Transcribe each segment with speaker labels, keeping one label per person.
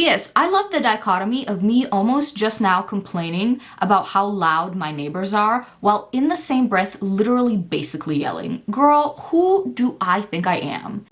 Speaker 1: yes, I love the dichotomy of me almost just now complaining about how loud my neighbors are, while in the same breath literally basically yelling. Girl, who do I think I am?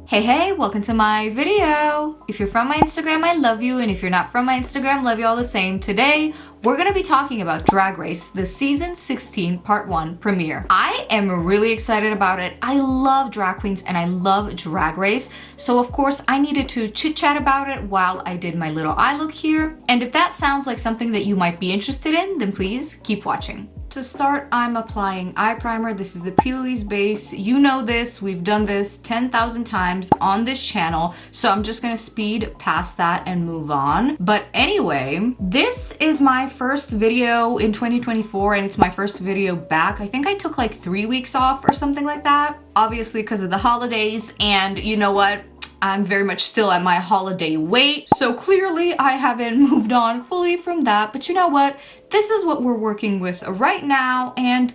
Speaker 1: Hey, welcome to my video. If you're from my Instagram, I love you, and if you're not from my Instagram, love you all the same. Today, we're gonna be talking about Drag Race, the season 16 part 1 premiere. I am really excited about it. I love drag queens and I love Drag Race, so of course I needed to chit chat about it while I did my little eye look here. And if that sounds like something that you might be interested in, then please keep watching. To start, I'm applying eye primer. This is the P. Louise base. You know this, we've done this 10,000 times on this channel, so I'm just gonna speed past that and move on. But anyway, this is my first video in 2024 and it's my first video back. I think I took like 3 weeks off or something like that, obviously because of the holidays, and you know what? I'm very much still at my holiday weight, so clearly I haven't moved on fully from that, but you know what? This is what we're working with right now, and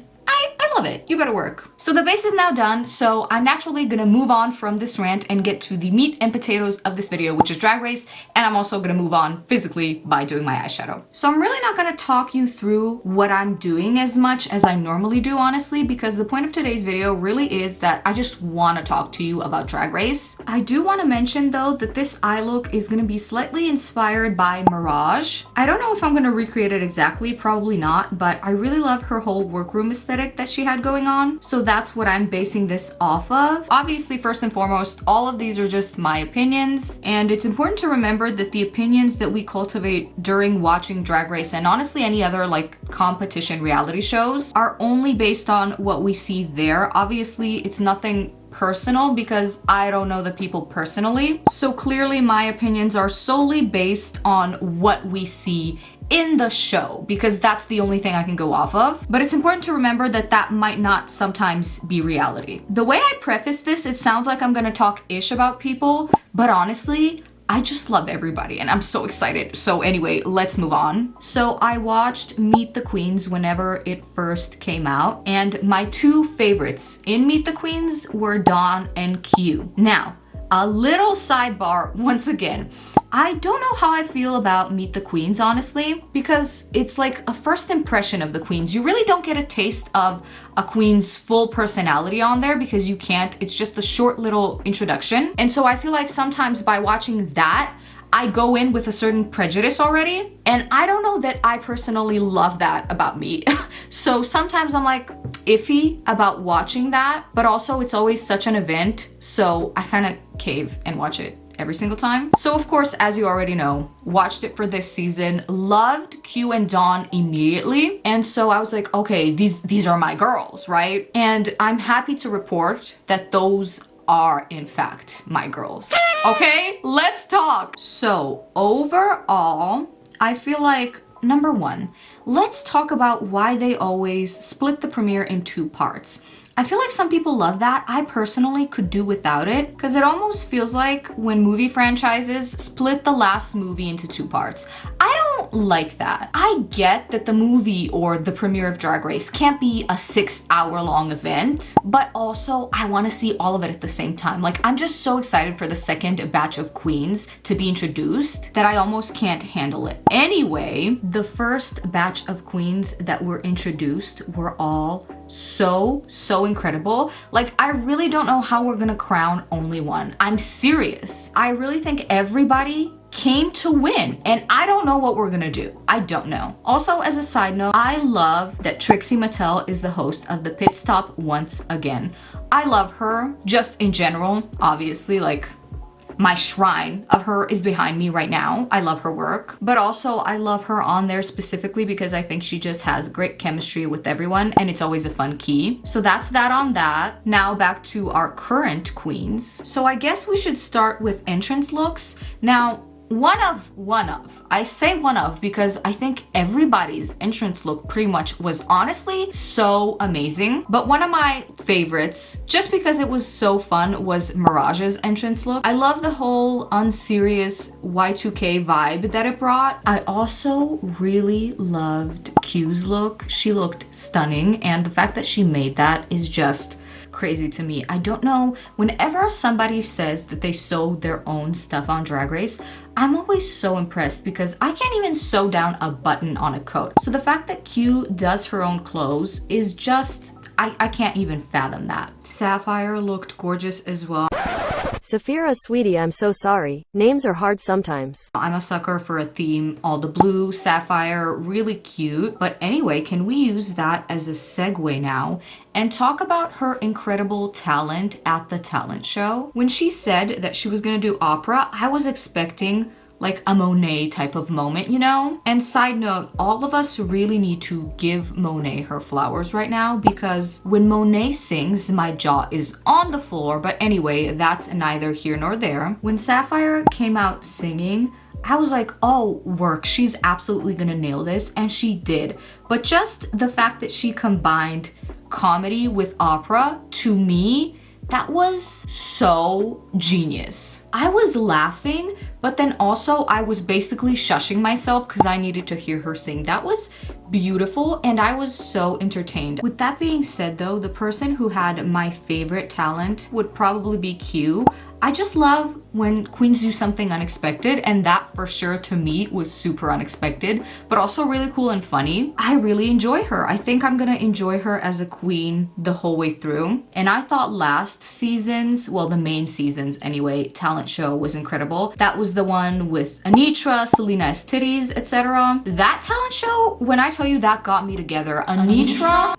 Speaker 1: I love it. You gotta work. So the base is now done, so I'm naturally gonna move on from this rant and get to the meat and potatoes of this video, which is Drag Race, and I'm also gonna move on physically by doing my eyeshadow. So I'm really not gonna talk you through what I'm doing as much as I normally do, honestly, because the point of today's video really is that I just wanna talk to you about Drag Race. I do wanna mention though that this eye look is gonna be slightly inspired by Mirage. I don't know if I'm gonna recreate it exactly, probably not, but I really love her whole workroom aesthetic that she had going on, so that's what I'm basing this off of. Obviously, first and foremost, all of these are just my opinions, and it's important to remember that the opinions that we cultivate during watching Drag Race and honestly any other like competition reality shows are only based on what we see there. Obviously, it's nothing personal because I don't know the people personally, so clearly my opinions are solely based on what we see in the show, because that's the only thing I can go off of. But it's important to remember that that might not sometimes be reality. The way I preface this, it sounds like I'm gonna talk ish about people, but honestly, I just love everybody and I'm so excited. So anyway, let's move on. So I watched Meet the Queens whenever it first came out, and my two favorites in Meet the Queens were Dawn and Q. Now, a little sidebar once again. I don't know how I feel about Meet the Queens, honestly, because it's like a first impression of the queens. You really don't get a taste of a queen's full personality on there because you can't. It's just a short little introduction. And so I feel like sometimes by watching that, I go in with a certain prejudice already, and I don't know that I personally love that about me. So sometimes I'm like iffy about watching that, but also it's always such an event, so I kind of cave and watch it every single time. So of course, as you already know, watched it for this season, loved Q and Dawn immediately, and so I was like, okay, these are my girls, right? And I'm happy to report that those are in fact my girls. Okay, let's talk. So overall, I feel like number one, let's talk about why they always split the premiere in 2 parts. I feel like some people love that. I personally could do without it because it almost feels like when movie franchises split the last movie into 2 parts. I don't like that. I get that the movie or the premiere of Drag Race can't be a 6-hour-long event, but also I want to see all of it at the same time. Like, I'm just so excited for the second batch of queens to be introduced that I almost can't handle it. Anyway, the first batch of queens that were introduced were all so incredible. Like, I really don't know how we're gonna crown only one. I'm serious. I really think everybody came to win, and I don't know what we're gonna do. I don't know. Also, as a side note, I love that Trixie Mattel is the host of the Pit Stop once again. I love her just in general. Obviously, like, my shrine of her is behind me right now. I love her work, but also I love her on there specifically because I think she just has great chemistry with everyone and it's always a fun key. So that's that on that. Now back to our current queens. So I guess we should start with entrance looks. Now, one of. I say one of because I think everybody's entrance look pretty much was honestly so amazing. But one of my favorites, just because it was so fun, was Mirage's entrance look. I love the whole unserious Y2K vibe that it brought. I also really loved Q's look. She looked stunning, and the fact that she made that is just crazy to me. I don't know, whenever somebody says that they sew their own stuff on Drag Race, I'm always so impressed because I can't even sew down a button on a coat. So the fact that Q does her own clothes is just, I can't even fathom that. Sapphire looked gorgeous as well.
Speaker 2: Saphira, sweetie, I'm so sorry. Names are hard sometimes.
Speaker 1: I'm a sucker for a theme. All the blue, Sapphire, really cute. But anyway, can we use that as a segue now and talk about her incredible talent at the talent show? When she said that she was gonna do opera, I was expecting like a Monet type of moment, you know? And side note, all of us really need to give Monet her flowers right now, because when Monet sings, my jaw is on the floor. But anyway, that's neither here nor there. When Sapphire came out singing, I was like, oh, work, she's absolutely gonna nail this, and she did. But just the fact that she combined comedy with opera, to me, that was so genius. I was laughing, but then also I was basically shushing myself because I needed to hear her sing. That was beautiful, and I was so entertained. With that being said though, the person who had my favorite talent would probably be Q. I just love when queens do something unexpected, and that for sure to me was super unexpected, but also really cool and funny. I really enjoy her. I think I'm gonna enjoy her as a queen the whole way through. And I thought last season's, well, the main season's anyway, talent show was incredible. That was the one with Anitra, Selena's titties, etc. That talent show, when I tell you that got me together, Anitra,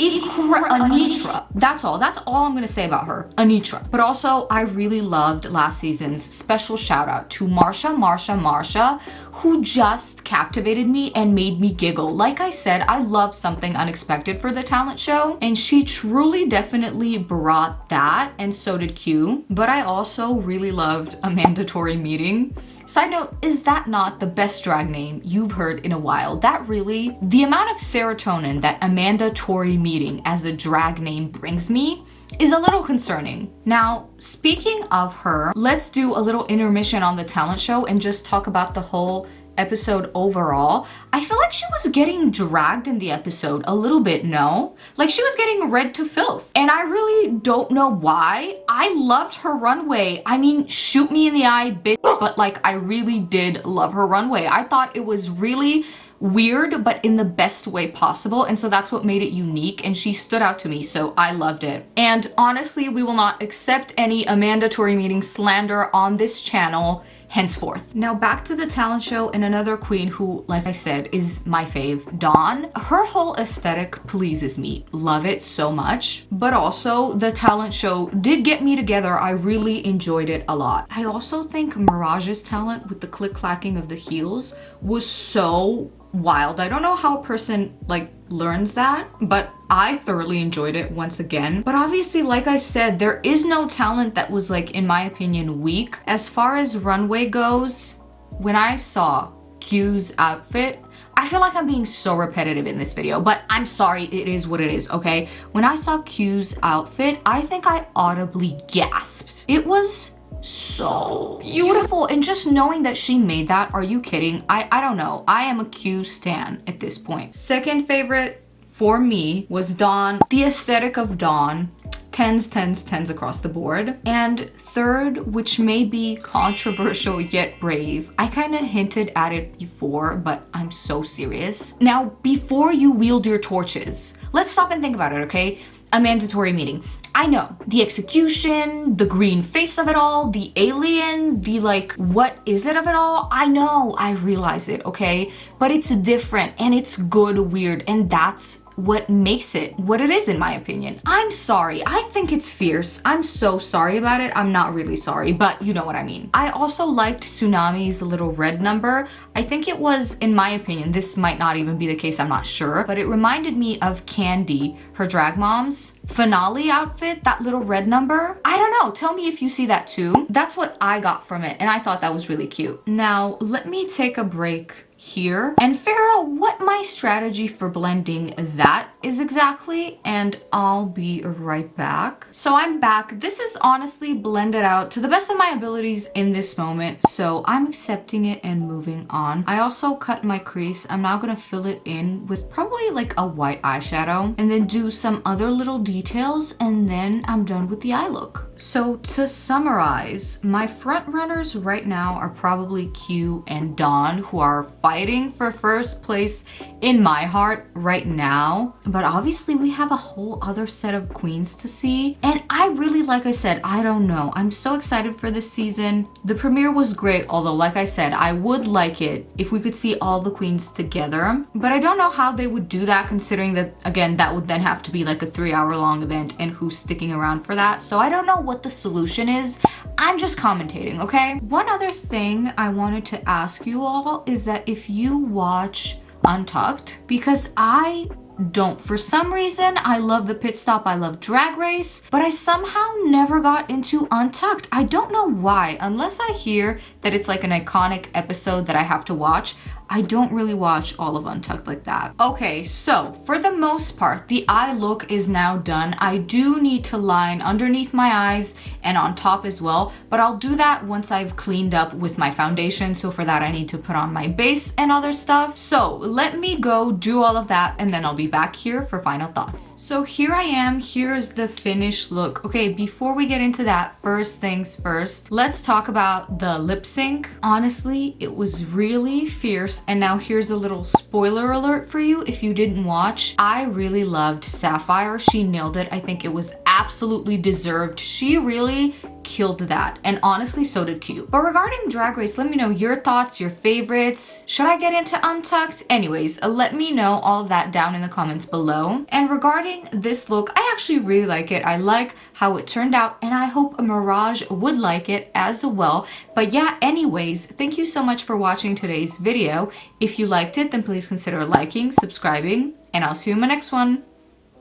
Speaker 1: that's all I'm gonna say about her, Anitra. But also, I really loved last season's. Special shout out to Marsha, who just captivated me and made me giggle. Like I said, I love something unexpected for the talent show, and she truly definitely brought that, and so did Q. But I also really loved A Mandatory Meeting. Side note, is that not the best drag name you've heard in a while? That really, the amount of serotonin that A Mandatory Meeting as a drag name brings me is a little concerning. Now, speaking of her, let's do a little intermission on the talent show and just talk about the whole episode overall. I feel like she was getting dragged in the episode a little bit, no? Like she was getting read to filth. And I really don't know why. I loved her runway. I mean, shoot me in the eye, bitch, but like I really did love her runway. I thought it was really weird, but in the best way possible, and so that's what made it unique, and she stood out to me, so I loved it. And honestly, we will not accept any A Mandatory Meeting slander on this channel henceforth. Now back to the talent show, and another queen who, like I said, is my fave, Dawn. Her whole aesthetic pleases me. Love it so much. But also, the talent show did get me together. I really enjoyed it a lot. I also think Mirage's talent with the click-clacking of the heels was so wild. I don't know how a person like learns that, but I thoroughly enjoyed it once again. But obviously, like I said, there is no talent that was like, in my opinion, weak. As far as runway goes, when I saw Q's outfit, I feel like I'm being so repetitive in this video, but I'm sorry, it is what it is, okay? When I saw Q's outfit, I think I audibly gasped. It was so beautiful, and just knowing that she made that, are you kidding? I don't know. I am a Q stan at this point. Second favorite for me was Dawn. The aesthetic of Dawn, 10s, 10s, 10s across the board. And third, which may be controversial yet brave, I kind of hinted at it before, but I'm so serious. Now, before you wield your torches, let's stop and think about it, okay? A Mandatory Meeting. I know, the execution, the green face of it all, the alien, the like, what is it of it all? I know, I realize it, okay? But it's different, and it's good weird, and that's what makes it what it is, in my opinion. I'm sorry, I think it's fierce. I'm so sorry about it. I'm not really sorry, but you know what I mean. I also liked Tsunami's little red number. I think it was, in my opinion, this might not even be the case, I'm not sure, but it reminded me of Candy, her drag mom's finale outfit, that little red number. I don't know, tell me if you see that too. That's what I got from it, and I thought that was really cute. Now, let me take a break here and figure out what my strategy for blending that is exactly, and I'll be right back. So I'm back. This is honestly blended out to the best of my abilities in this moment, so I'm accepting it and moving on. I also cut my crease. I'm now gonna fill it in with probably like a white eyeshadow and then do some other little details, and then I'm done with the eye look. So to summarize, my front runners right now are probably Q and Dawn, who are fighting for first place in my heart right now. But obviously we have a whole other set of queens to see. And I really, like I said, I don't know. I'm so excited for this season. The premiere was great, although like I said, I would like it if we could see all the queens together. But I don't know how they would do that, considering that, again, that would then have to be like a 3-hour long event, and who's sticking around for that. So I don't know what the solution is. I'm just commentating, okay? One other thing I wanted to ask you all is that if you watch Untucked, because I don't. For some reason, I love the pit stop, I love Drag Race, but I somehow never got into Untucked. I don't know why, unless I hear that it's like an iconic episode that I have to watch. I don't really watch all of Untucked like that. Okay, so for the most part, the eye look is now done. I do need to line underneath my eyes and on top as well, but I'll do that once I've cleaned up with my foundation. So for that, I need to put on my base and other stuff. So let me go do all of that, and then I'll be back here for final thoughts. So here I am, here's the finished look. Okay, before we get into that, first things first, let's talk about the lip sync. Honestly, it was really fierce. And now here's a little spoiler alert for you if you didn't watch. I really loved Sapphire. She nailed it. I think it was absolutely deserved. She really killed that, and honestly so did Q. But regarding Drag Race, let me know your thoughts, your favorites. Should I get into Untucked? Anyways, let me know all of that down in the comments below. And regarding this look, I actually really like it. I like how it turned out, and I hope Mirage would like it as well. But yeah, anyways, thank you so much for watching today's video. If you liked it, then please consider liking, subscribing, and I'll see you in my next one.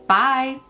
Speaker 1: Bye!